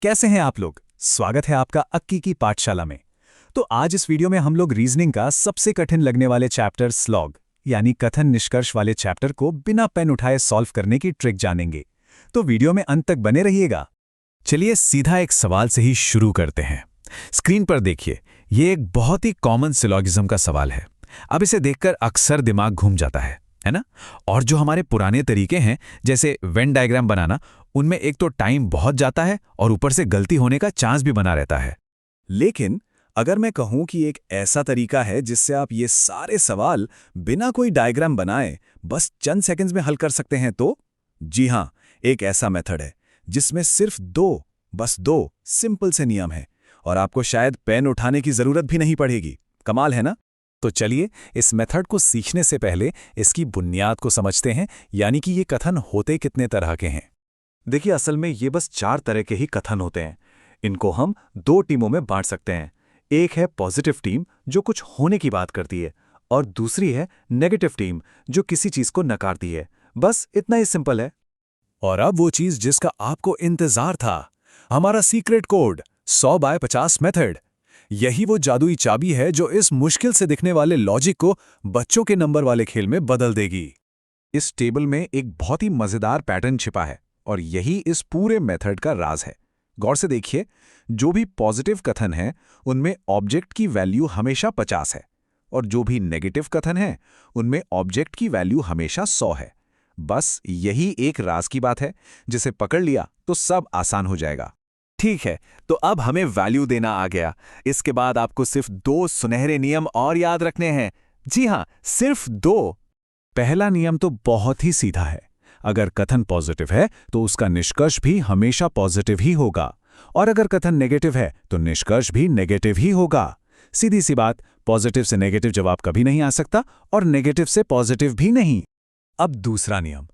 कैसे हैं आप लोग। स्वागत है आपका अक्की की पाठशाला में। तो आज इस वीडियो में हम लोग रीजनिंग का सबसे कठिन लगने वाले चैप्टर स्लॉग यानी कथन निष्कर्ष वाले चैप्टर को बिना पेन उठाए सॉल्व करने की ट्रिक जानेंगे। तो वीडियो में अंत तक बने रहिएगा। चलिए सीधा एक सवाल से ही शुरू करते हैं। स्क्रीन पर देखिए, ये एक बहुत ही कॉमन सिलॉगिज्म का सवाल है। अब इसे देखकर अक्सर दिमाग घूम जाता है ना। और जो हमारे पुराने तरीके हैं जैसे वेन डायग्राम बनाना, उनमें एक तो टाइम बहुत जाता है और ऊपर से गलती होने का चांस भी बना रहता है। लेकिन अगर मैं कहूं कि एक ऐसा तरीका है जिससे आप ये सारे सवाल बिना कोई डायग्राम बनाए बस चंद सेकंड्स में हल कर सकते हैं, तो जी हां, एक ऐसा मेथड है जिसमें सिर्फ बस दो सिंपल से नियम हैं और आपको शायद पेन उठाने की जरूरत भी नहीं पड़ेगी। कमाल है ना। तो चलिए इस मेथड को सीखने से पहले इसकी बुनियाद को समझते हैं, यानी कि ये कथन होते कितने तरह के हैं। देखिए, असल में ये बस 4 तरह के ही कथन होते हैं। इनको हम 2 टीमों में बांट सकते हैं। एक है पॉजिटिव टीम जो कुछ होने की बात करती है, और दूसरी है नेगेटिव टीम जो किसी चीज को नकारती है। बस इतना ही सिंपल है। और अब वो चीज जिसका आपको इंतजार था, हमारा सीक्रेट कोड 100 बाय 50 मेथड। यही वो जादुई चाबी है जो इस मुश्किल से दिखने वाले लॉजिक को बच्चों के नंबर वाले खेल में बदल देगी। इस टेबल में एक बहुत ही मजेदार पैटर्न छिपा है और यही इस पूरे मेथड का राज है। गौर से देखिए, जो भी पॉजिटिव कथन है उनमें ऑब्जेक्ट की वैल्यू हमेशा 50 है, और जो भी नेगेटिव कथन है उनमें ऑब्जेक्ट की वैल्यू हमेशा 100 है। बस यही एक राज की बात है, जिसे पकड़ लिया तो सब आसान हो जाएगा। ठीक है, तो अब हमें वैल्यू देना आ गया। इसके बाद आपको सिर्फ 2 सुनहरे नियम और याद रखने हैं। जी हां, सिर्फ 2। पहला नियम तो बहुत ही सीधा है। अगर कथन पॉजिटिव है तो उसका निष्कर्ष भी हमेशा पॉजिटिव ही होगा, और अगर कथन नेगेटिव है तो निष्कर्ष भी नेगेटिव ही होगा। सीधी सी बात, पॉजिटिव से नेगेटिव जवाब कभी नहीं आ सकता और नेगेटिव से पॉजिटिव भी नहीं। अब दूसरा नियम,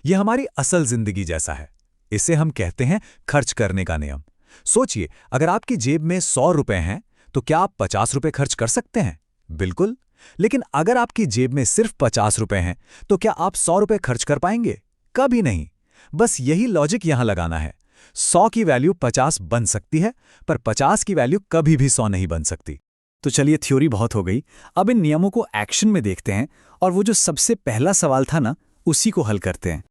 यह हमारी असल जिंदगी जैसा है। इसे हम कहते हैं खर्च करने का नियम। सोचिए, अगर आपकी जेब में 100 रुपए हैं तो क्या आप 50 रुपए खर्च कर सकते हैं? बिल्कुल। लेकिन अगर आपकी जेब में सिर्फ 50 रुपए हैं तो क्या आप 100 रुपए खर्च कर पाएंगे? कभी नहीं। बस यही लॉजिक यहां लगाना है। 100 की वैल्यू 50 बन सकती है, पर 50 की वैल्यू कभी भी 100 नहीं बन सकती। तो चलिए, थ्योरी बहुत हो गई। अब इन नियमों को एक्शन में देखते हैं और वो जो सबसे पहला सवाल था ना, उसी को हल करते हैं।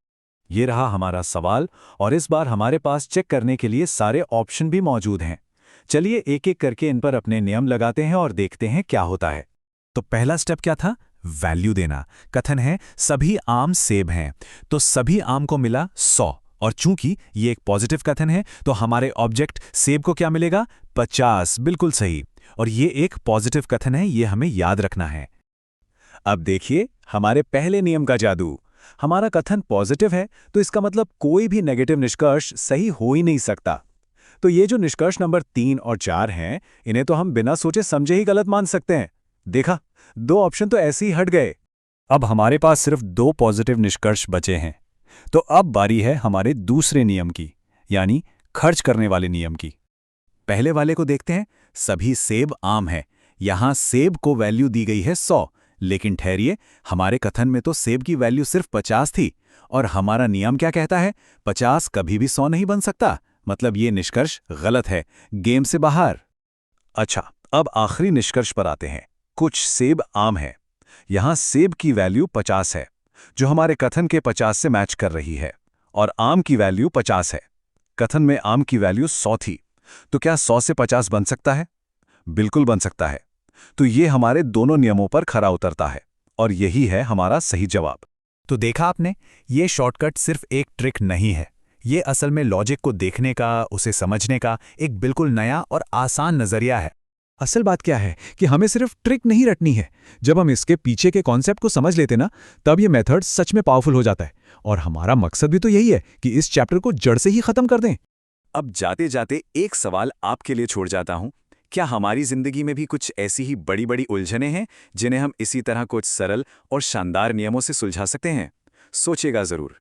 ये रहा हमारा सवाल, और इस बार हमारे पास चेक करने के लिए सारे ऑप्शन भी मौजूद हैं। चलिए एक एक करके इन पर अपने नियम लगाते हैं और देखते हैं क्या होता है। तो पहला स्टेप क्या था? वैल्यू देना। कथन है सभी आम सेब हैं, तो सभी आम को मिला 100, और चूंकि ये एक पॉजिटिव कथन है तो हमारे ऑब्जेक्ट सेब को क्या मिलेगा? 50। बिल्कुल सही। और ये एक पॉजिटिव कथन है, ये हमें याद रखना है। अब देखिए हमारे पहले नियम का जादू। हमारा कथन पॉजिटिव है तो इसका मतलब कोई भी नेगेटिव निष्कर्ष सही हो ही नहीं सकता। तो ये जो निष्कर्ष नंबर 3 और 4 हैं, इन्हें तो हम बिना सोचे समझे ही गलत मान सकते हैं। देखा, 2 ऑप्शन तो ऐसे ही हट गए। अब हमारे पास सिर्फ 2 पॉजिटिव निष्कर्ष बचे हैं। तो अब बारी है हमारे दूसरे नियम की, यानी खर्च करने वाले नियम की। पहले वाले को देखते हैं। सभी सेब आम है। यहां सेब को वैल्यू दी गई है 100, लेकिन ठहरिए, हमारे कथन में तो सेब की वैल्यू सिर्फ 50 थी, और हमारा नियम क्या कहता है? 50 कभी भी 100 नहीं बन सकता। मतलब ये निष्कर्ष गलत है, गेम से बाहर। अच्छा, अब आखिरी निष्कर्ष पर आते हैं। कुछ सेब आम है। यहां सेब की वैल्यू 50 है, जो हमारे कथन के 50 से मैच कर रही है, और आम की वैल्यू 50 है। कथन में आम की वैल्यू 100 थी, तो क्या 100 से 50 बन सकता है? बिल्कुल बन सकता है। तो ये हमारे दोनों नियमों पर खरा उतरता है, और यही है हमारा सही जवाब। तो देखा आपने, ये शॉर्टकट सिर्फ एक ट्रिक नहीं है। ये असल में लॉजिक को देखने का, उसे समझने का एक बिल्कुल नया और आसान नजरिया है। असल बात क्या है कि हमें सिर्फ ट्रिक नहीं रटनी है। जब हम इसके पीछे के कॉन्सेप्ट को समझ लेते ना, तब ये मेथड सच में पावरफुल हो जाता है। और हमारा मकसद भी तो यही है कि इस चैप्टर को जड़ से ही खत्म कर दें। अब जाते जाते एक सवाल आपके लिए छोड़ जाता हूं। क्या हमारी जिंदगी में भी कुछ ऐसी ही बड़ी बड़ी उलझनें हैं जिन्हें हम इसी तरह कुछ सरल और शानदार नियमों से सुलझा सकते हैं? सोचिएगा जरूर।